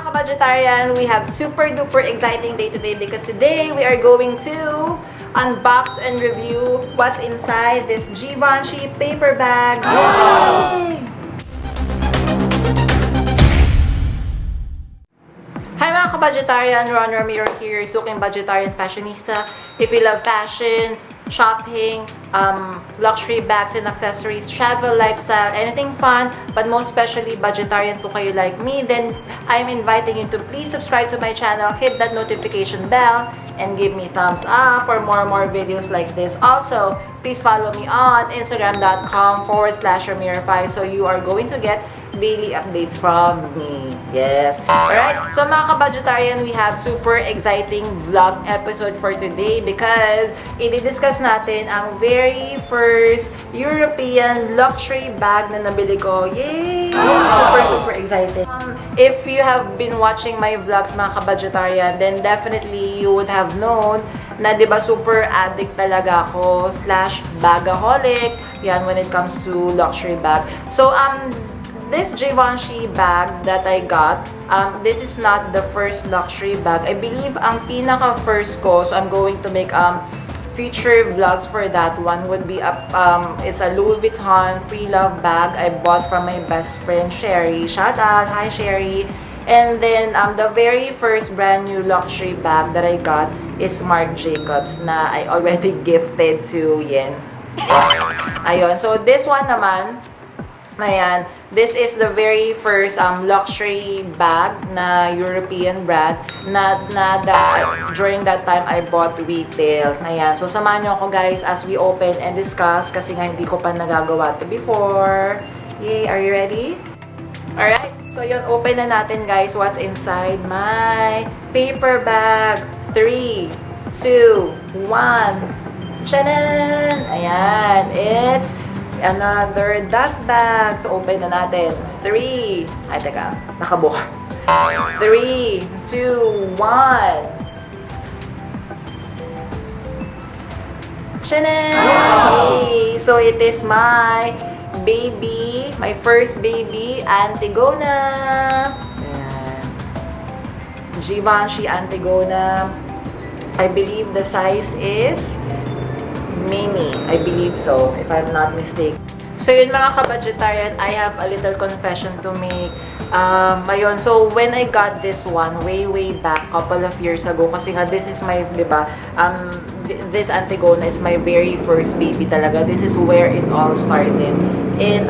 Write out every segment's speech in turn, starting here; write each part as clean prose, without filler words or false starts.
ka-budgetarian, we have super duper exciting day today because today we are going to unbox and review what's inside this Givenchy paper bag. Yay! Hi mga ka-budgetarian, Ron Ramiro here, suking budgetarian fashionista. If you love fashion, shopping, luxury bags and accessories, travel, lifestyle, anything fun, but most especially budgetarian po kayo like me, then I'm inviting you to please subscribe to my channel, hit that notification bell, and give me thumbs up for more videos like this. Also, please follow me on instagram.com/Ramiro5 so you are going to get daily updates from me. Yes. Alright, so mga ka-budgetarian, we have super exciting vlog episode for today because i-discuss natin ang very first European luxury bag na nabili ko. Yay! Super excited. If you have been watching my vlogs mga ka-budgetarian, then definitely you would have known na 'di ba super addict talaga ako / bagaholic yan when it comes to luxury bag. So this Givenchy bag that I got, this is not the first luxury bag. I believe ang pinaka-first ko, so I'm going to make future vlogs for that one, would be it's a Louis Vuitton pre-love bag I bought from my best friend Sherry. Shout out! Hi Sherry! And then the very first brand new luxury bag that I got is Marc Jacobs na I already gifted to Yen. Ayun, so this one naman, ayan, this is the very first luxury bag na European brand na during that time I bought retail. Ayan, so samahan nyo ako guys as we open and discuss kasi nga hindi ko pa nagagawa to before. Yay, are you ready? Alright, so yun, open na natin guys what's inside my paper bag. 3, 2, 1. Chanan! Ayan, it's another dust bag. So, open na natin. 3. Ay, teka. Nakabuka. 3, 2, 1. Chanan! Okay. So, it is my baby. My first baby, Antigona. Ayan. Givenchy Antigona. I believe the size is mini. I believe so, if I'm not mistaken. So yun mga ka-budgetarian, I have a little confession to make. Ayun, so when I got this one, way back, couple of years ago, kasi nga this is my, diba, this Antigona is my very first baby talaga. This is where it all started. And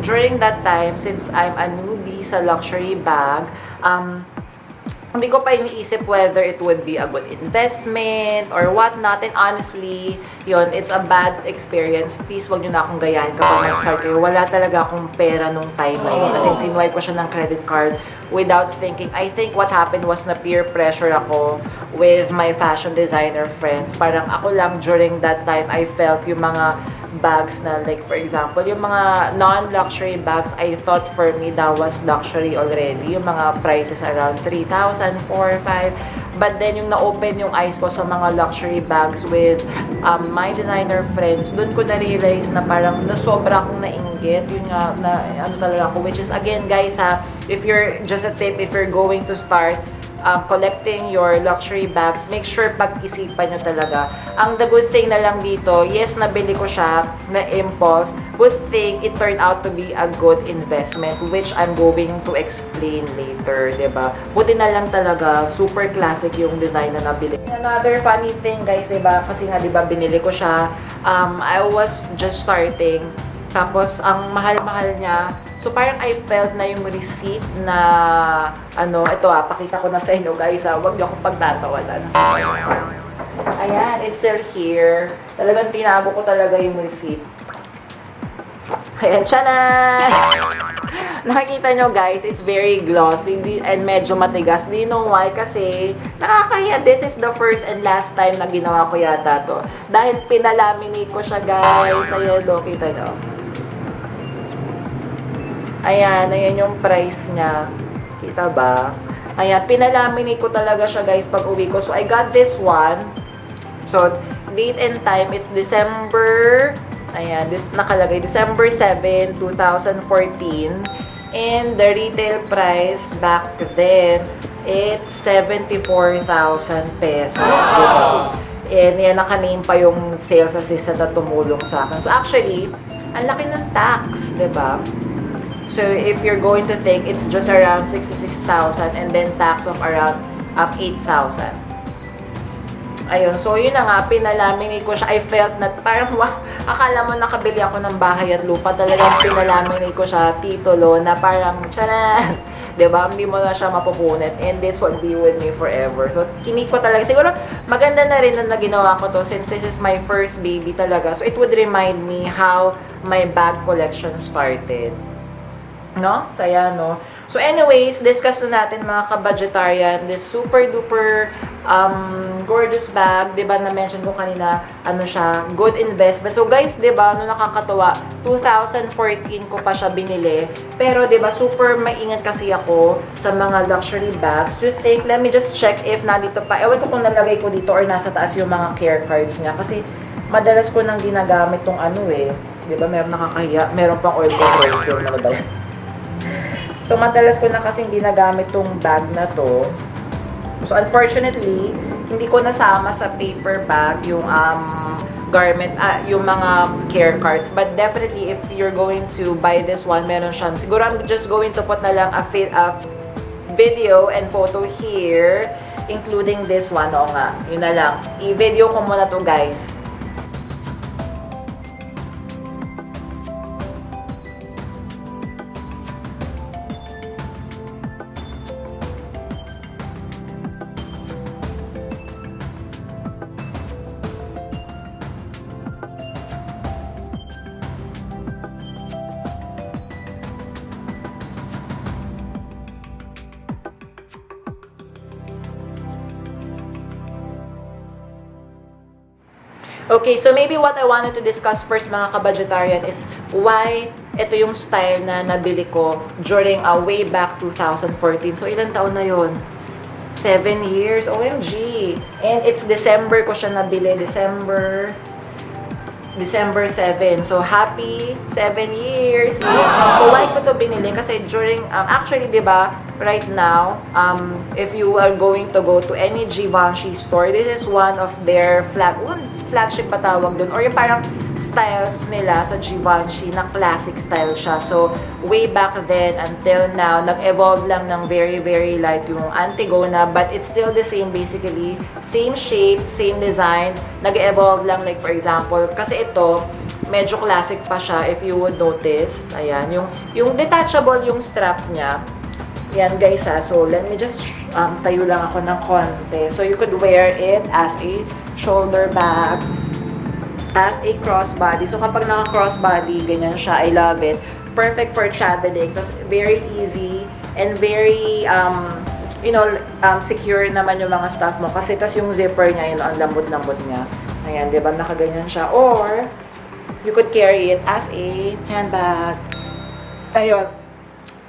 during that time, since I'm a newbie sa luxury bag, hindi ko pa iniisip whether it would be a good investment or whatnot. And honestly, yun, it's a bad experience. Please, wag nyo na akong gayahin kapag mag-start kayo. Wala talaga akong pera nung time na yun. Kasi sinwipe ko siya ng credit card without thinking. I think what happened was na peer pressure ako with my fashion designer friends. Parang ako lang during that time, I felt yung mga bags na, like for example, yung mga non-luxury bags, I thought for me that was luxury already. Yung mga prices around 3,000, 4, 5. But then yung na-open yung eyes ko sa mga luxury bags with my designer friends, dun ko na-realize na parang nasobra akong nainggit. Yun nga, na ano talaga ako. Which is again guys if you're, just a tip, if you're going to start collecting your luxury bags, make sure pag-isipan nyo talaga. The good thing na lang dito, yes, nabili ko siya na impulse. Good thing, it turned out to be a good investment, which I'm going to explain later, diba? Buti na lang talaga, super classic yung design na nabili. Another funny thing, guys, diba? Kasi nga, diba, binili ko siya. I was just starting. Tapos, ang mahal-mahal niya. So, parang I felt na yung receipt na, ito pakita ko na sa inyo guys wag niyo akong pagtatawanan. Ayan, it's still here. Talagang tinago ko talaga yung receipt. Ayan, tiyanan! Nakikita nyo guys, it's very glossy and medyo matigas. Do you know why? Kasi, nakakaya, this is the first and last time na ginawa ko yata to. Dahil pinalaminate ko siya guys. Ayan, kita nyo. Ayan, ayan yung price niya. Kita ba? Ayan, pinalaminate ko talaga siya guys pag uwi ko. So, I got this one. So, date and time, it's December, ayan, this nakalagay, December 7, 2014. And the retail price back then, it's 74,000 pesos. Diba? And yan, naka-name pa yung sales assistant na tumulong sa akin. So actually, ang laki ng tax, diba? So if you're going to think, it's just around 66,000 and then tax of around 8,000. Ayun, so yun na nga, pinalaminate ko siya. I felt na parang, akala mo nakabili ako ng bahay at lupa. Talagang pinalaminate ko siya, titulo, na parang, tsaran! Diba? Hindi mo na siya mapupunit. And this will be with me forever. So, kinig ko talaga. Siguro, maganda na rin na ginawa ko to since this is my first baby talaga. So, it would remind me how my bag collection started. No? Saya, no? So, anyways, discuss na natin mga ka-budgetarian. This super duper gorgeous bag. Diba, na-mention ko kanina, ano siya, good investment. So, guys, diba, no, nakakatawa, 2014 ko pa siya binili. Pero, diba, super maingat kasi ako sa mga luxury bags. To think, let me just check if nandito pa. Ewan ko kung nalagay ko dito or nasa taas yung mga care cards niya. Kasi, madalas ko nang ginagamit tong ano eh. Diba, meron nakakahiya. Meron pang oil control film. Ano ba yan? So, madalas ko na kasing ginagamit tong bag na to. So, unfortunately, hindi ko nasama sa paper bag yung garment, yung mga care cards. But definitely, if you're going to buy this one, meron siyang, siguro I'm just going to put na lang a video and photo here, including this one. Oo nga, yun na lang. I-video ko muna to, guys. Okay, so maybe what I wanted to discuss first mga ka-budgetarian is why ito yung style na nabili ko during way back 2014. So, ilang taon na yon? 7 years. OMG! And it's December ko siya nabili. December 7. So, happy 7 years! So, why ko to binili? Kasi during, actually, di ba, right now, if you are going to go to any Givenchy store, this is one of their flagship patawag dun, or yung parang styles nila sa Givenchy na classic style siya. So, way back then until now, nag-evolve lang ng very, very light yung Antigona, but it's still the same basically. Same shape, same design. Nag-evolve lang, like for example, kasi ito, medyo classic pa siya, if you would notice. Ayan, yung detachable yung strap niya. Yan guys ha. So, let me just tayo lang ako ng konti. So, you could wear it as a shoulder bag, as a crossbody. So, kapag naka-crossbody, ganyan siya. I love it. Perfect for traveling. Tapos, very easy and very, you know, secure naman yung mga stuff mo. Kasi, tas yung zipper niya, yun, ang lambot-lambot niya. Ayan, di ba? Nakaganyan siya. Or, you could carry it as a handbag. Ayun.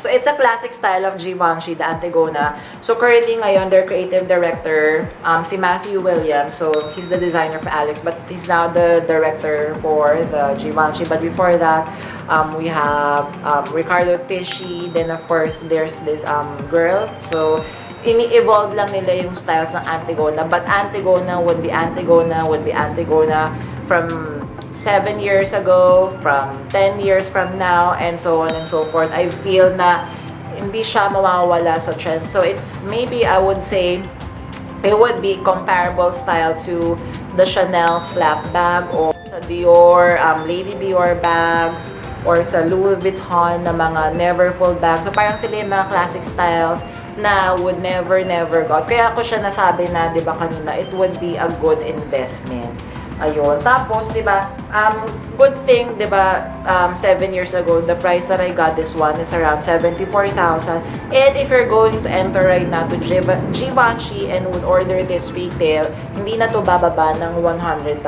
So, it's a classic style of Givenchy, the Antigona. So, currently ngayon, their creative director, si Matthew Williams. So, he's the designer for Alex, but he's now the director for the Givenchy. But before that, we have Ricardo Tisci. Then, of course, there's this girl. So, ini-evolve lang nila yung styles ng Antigona. But Antigona would be Antigona, from 7 years ago, from 10 years from now, and so on and so forth. I feel na hindi siya mawawala sa trends. So, it's maybe, I would say, it would be comparable style to the Chanel flap bag or sa DIOR, Lady DIOR bags, or sa Louis Vuitton na mga never full bags. So, parang sila yung mga classic styles na would never go. Kaya ako siya nasabi na, di ba kanina, it would be a good investment. Ayun. Tapos, di ba, good thing, di ba, 7 years ago, the price that I got this one is around 74,000. And if you're going to enter right now to Givenchy and would order this retail, hindi na to bababa ng 100,000.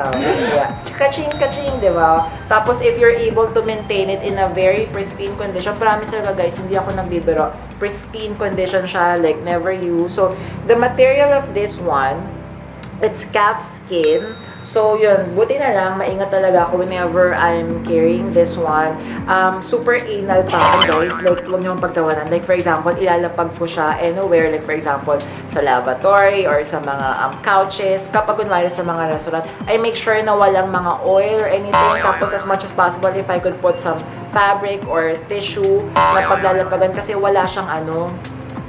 Yeah. Kaching, di ba? Tapos, if you're able to maintain it in a very pristine condition, promise talaga guys, hindi ako nagbibiro. Pristine condition siya, like never used. So, the material of this one, It's calf skin. So, yun. Buti na lang, maingat talaga ako whenever I'm carrying this one. Super anal pa ako, guys. Like, huwag niyong pagtawanan. Like, for example, ilalapag ko siya anywhere. Like, for example, sa lavatory or sa mga couches. Kapag kunwari sa mga restaurant, I make sure na walang mga oil or anything. Tapos, as much as possible, if I could put some fabric or tissue na paglalapagan. Kasi wala siyang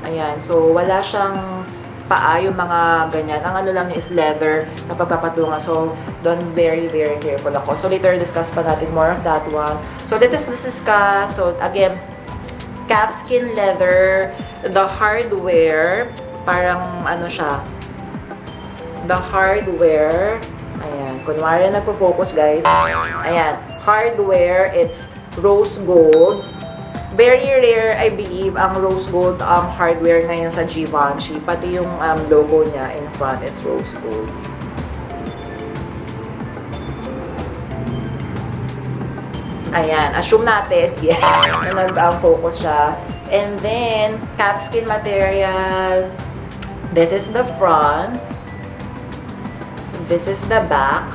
ayan. So, wala siyang paa, yung mga ganyan. Ang ano lang niya is leather na pagpapatungan. So, don't very, very careful ako. So, later discuss pa natin more of that one. So, this is discuss. So, again, calfskin leather, the hardware, parang ano siya, the hardware, ayan, kunwari nagpo-focus guys, ayan, hardware, it's rose gold. Very rare, I believe, ang rose gold hardware ngayon sa Givenchy. Pati yung logo niya in front, it's rose gold. Ayan, assume natin, yes, na nag-focus siya. And then, calfskin material. This is the front. This is the back.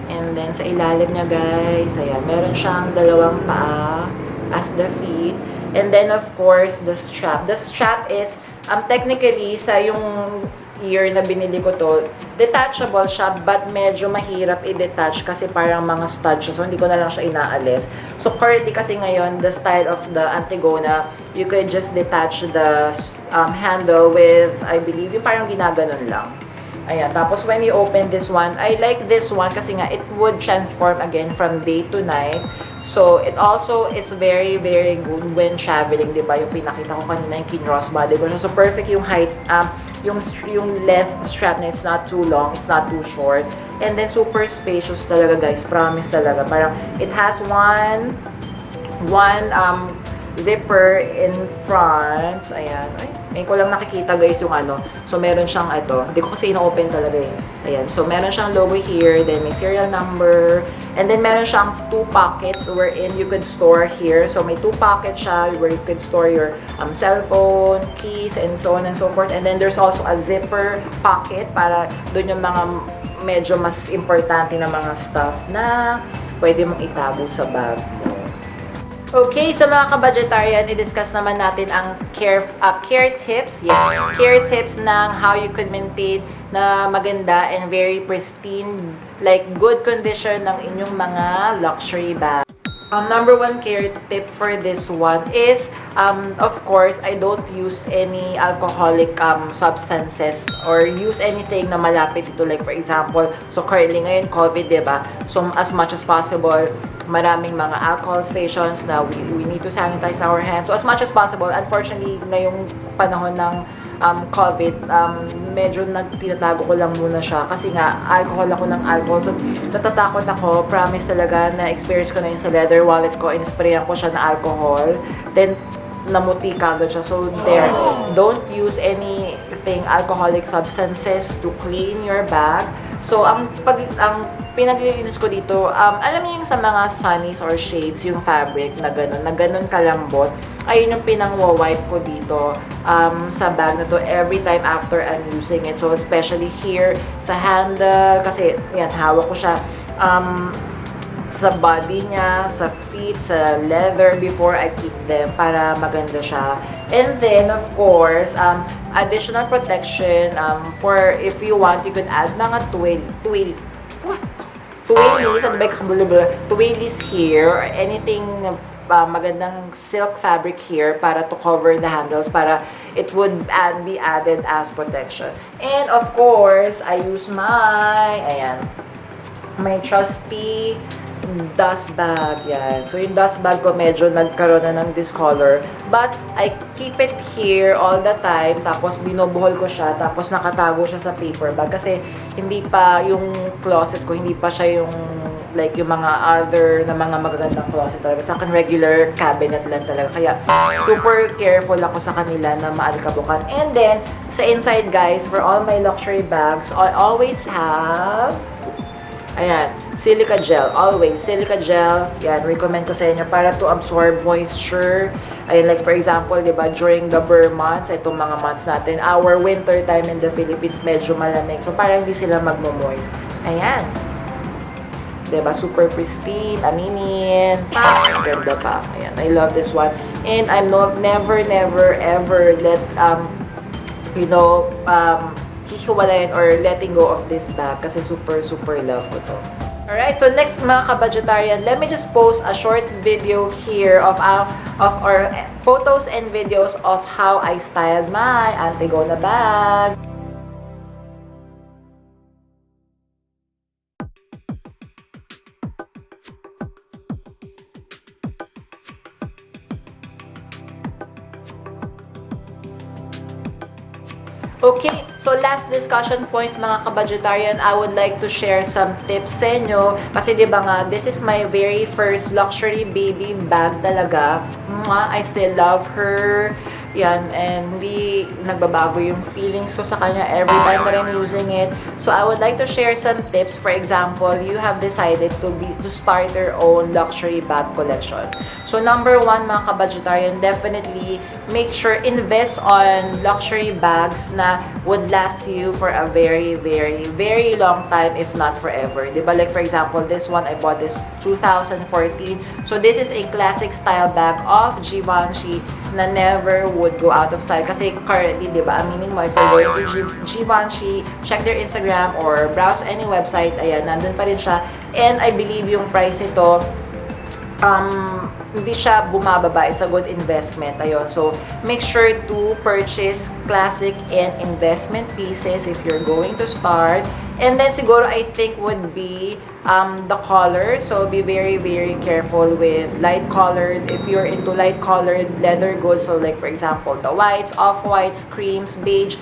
And then, sa ilalim niya, guys, ayan, meron siyang dalawang paa as the feet. And then, of course, the strap. The strap is, technically, sa yung year na binili ko to, detachable siya, but medyo mahirap i-detach kasi parang mga stud siya. So, hindi ko na lang siya inaalis. So, currently kasi ngayon, the style of the Antigona, you could just detach the handle with, I believe, yung parang ginaganon lang. Ayan. Tapos, when you open this one, I like this one kasi nga, it would transform again from day to night. So, it also is very, very good when traveling, di ba? Yung pinakita ko kanina, yung kin-crossbody ko. So, perfect yung height, yung length strap na it's not too long, it's not too short. And then, super spacious talaga, guys. Promise talaga. Parang, it has one zipper in front. Ayan. Ay, ngayon ko lang nakikita guys yung ano. So, meron siyang ito. Hindi ko kasi ina-open talaga yun. Ayan. So, meron siyang logo here. Then, may serial number. And then, meron siyang 2 pockets wherein you could store here. So, may 2 pockets siya where you could store your cellphone, keys, and so on and so forth. And then, there's also a zipper pocket para doon yung mga medyo mas importante na mga stuff na pwede mong itago sa bag. Okay, so mga ka-budgetarian, i-discuss naman natin ang care tips. Yes, care tips ng how you could maintain na maganda and very pristine, like good condition ng inyong mga luxury bag. Number 1 care tip for this one is, of course, I don't use any alcoholic substances or use anything na malapit ito. Like, for example, so currently ngayon, COVID, diba? So, as much as possible, maraming mga alcohol stations na we need to sanitize our hands. So, as much as possible, unfortunately, ngayong panahon ng COVID, medyo tinatago ko lang muna siya kasi nga, alcohol ako ng alcohol. So, natatakot ako, promise talaga na experience ko na yun sa leather wallet ko, in-sprayan ko siya na alcohol. Then, namuti kagad siya. So, there, don't use anything alcoholic substances to clean your bag. So, ang pinaglilinis ko dito, alam niyo yung sa mga sunnies or shades, yung fabric na ganun kalambot, ayun yung pinang-wipe ko dito sa bag na to every time after I'm using it. So, especially here sa handle, kasi yan, hawak ko siya sa body niya, sa feet, sa leather before I keep them para maganda siya. And then, of course, additional protection for if you want, you can add mga twillies, twillies here, or anything magandang silk fabric here para to cover the handles, para it would be added as protection. And of course, I use my trusty dust bag, yan. So, yung dust bag ko medyo nagkaroon na ng discolor. But, I keep it here all the time. Tapos, binubuhol ko siya. Tapos, nakatago siya sa paper bag. Kasi, hindi pa yung closet ko, hindi pa siya yung like yung mga other na mga magagandang closet talaga. Sa akin, regular cabinet lang talaga. Kaya, super careful ako sa kanila na maalikabukan. And then, sa inside, guys, for all my luxury bags, I always have, ayan, Silica gel. Always, silica gel. Yan, recommend ko sa inyo para to absorb moisture. Ayun, like for example, di ba, during the burr months, itong mga months natin, our winter time in the Philippines, medyo malamig. So, para hindi sila magmo-moist. Ayan. Diba? Super pristine, aminin. Ganda pa. Ayan, I love this one. And I'm never, ever let, hihiwalayan or letting go of this bag kasi super, love ko to. Alright, so next mga ka-budgetarian, let me just post a short video here of our photos and videos of how I styled my Antigona bag. Okay, so last discussion points mga ka-budgetarian, I would like to share some tips sa inyo. Kasi diba nga, this is my very first luxury baby bag talaga. I still love her. Yan, and hindi nagbabago yung feelings ko sa kanya every time that I'm using it. So I would like to share some tips. For example, you have decided to start your own luxury bag collection. So number one mga ka-budgetarian, definitely make sure invest on luxury bags na would last you for a very long time, if not forever. Diba? Like for example, this one I bought this 2014. So this is a classic style bag of Givenchy na never would go out of style. Kasi currently, diba, aminin mo, if you're going to Givenchy, check their Instagram or browse any website, ayan, nandun pa rin siya. And I believe yung price nito, hindi siya bumababa. It's a good investment. Ayun. So, make sure to purchase classic and investment pieces if you're going to start. And then, siguro, I think would be the color. So, be very careful with light-colored. If you're into light-colored leather goods, so like, for example, the whites, off-whites, creams, beige,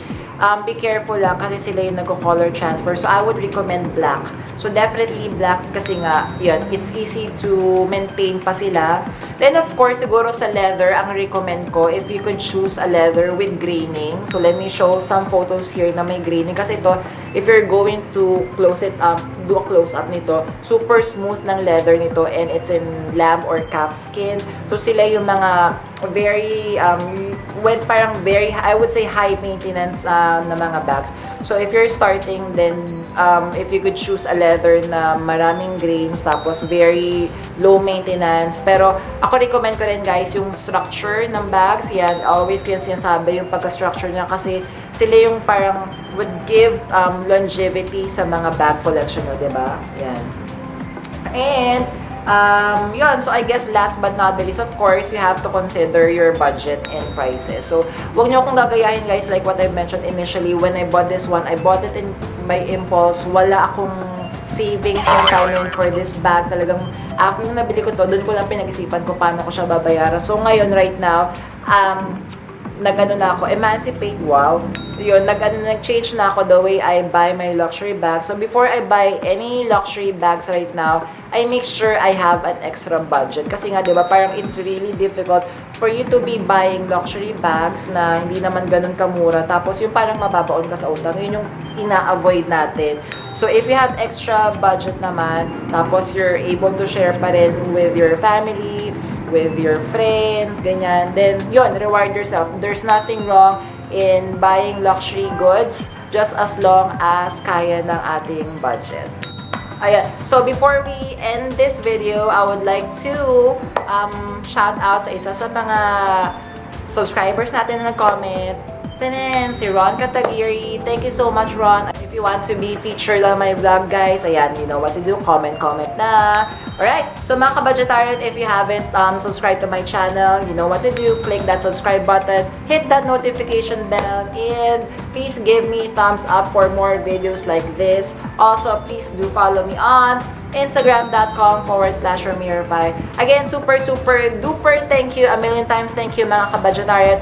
be careful lang kasi sila yung nagko-color transfer. So, I would recommend black. So, definitely black kasi nga, yun, it's easy to maintain pa sila. Then, of course, siguro sa leather, ang recommend ko, if you could choose a leather with graining. So, let me show some photos here na may graining. Kasi ito, if you're going to close it up, do a close-up nito, super smooth ng leather nito and it's in lamb or calf skin. So, sila yung mga very, parang very, I would say, high maintenance na mga bags. So, if you're starting, then, if you could choose a leather na maraming grains, tapos very low maintenance. Pero, ako recommend ko rin, guys, yung structure ng bags. Yan, always ko yung sinasabi, yung pagka-structure niya kasi sila yung parang would give longevity sa mga bag collection nyo, diba? Yan. And, yun, so I guess last but not the least, of course, you have to consider your budget and prices. So, huwag nyo akong gagayahin, guys, like what I mentioned initially. When I bought this one, I bought it by impulse. Wala akong savings yung time for this bag. Talagang, after yung nabili ko to, doon ko lang pinag-isipan ko paano ko siya babayaran. So, ngayon, right now, nag-ano na ako, emancipate, wow. Yun, nag-change na ako the way I buy my luxury bag. So, before I buy any luxury bags right now, I make sure I have an extra budget. Kasi nga, di ba, parang it's really difficult for you to be buying luxury bags na hindi naman ganun kamura. Tapos, yung parang mababaon ka sa utang, yun yung ina-avoid natin. So, if you have extra budget naman, tapos you're able to share pa rin with your family, with your friends, ganyan, then, yun, reward yourself. There's nothing wrong in buying luxury goods just as long as kaya ng ating budget. Ayan. So, before we end this video, I would like to shout out sa isa sa mga subscribers natin na nag-comment. Tanan, si Ron Katagiri. Thank you so much, Ron. If you want to be featured on my vlog, guys, ayan, you know what to do. Comment na. Alright, so mga ka-budgetarian, if you haven't subscribed to my channel, you know what to do. Click that subscribe button, hit that notification bell, and please give me thumbs up for more videos like this. Also, please do follow me on Instagram.com/RamiraFi. Again, super duper thank you. A million times thank you mga ka-budgetarian.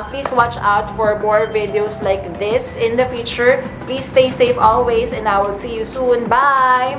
Please watch out for more videos like this in the future. Please stay safe always and I will see you soon. Bye!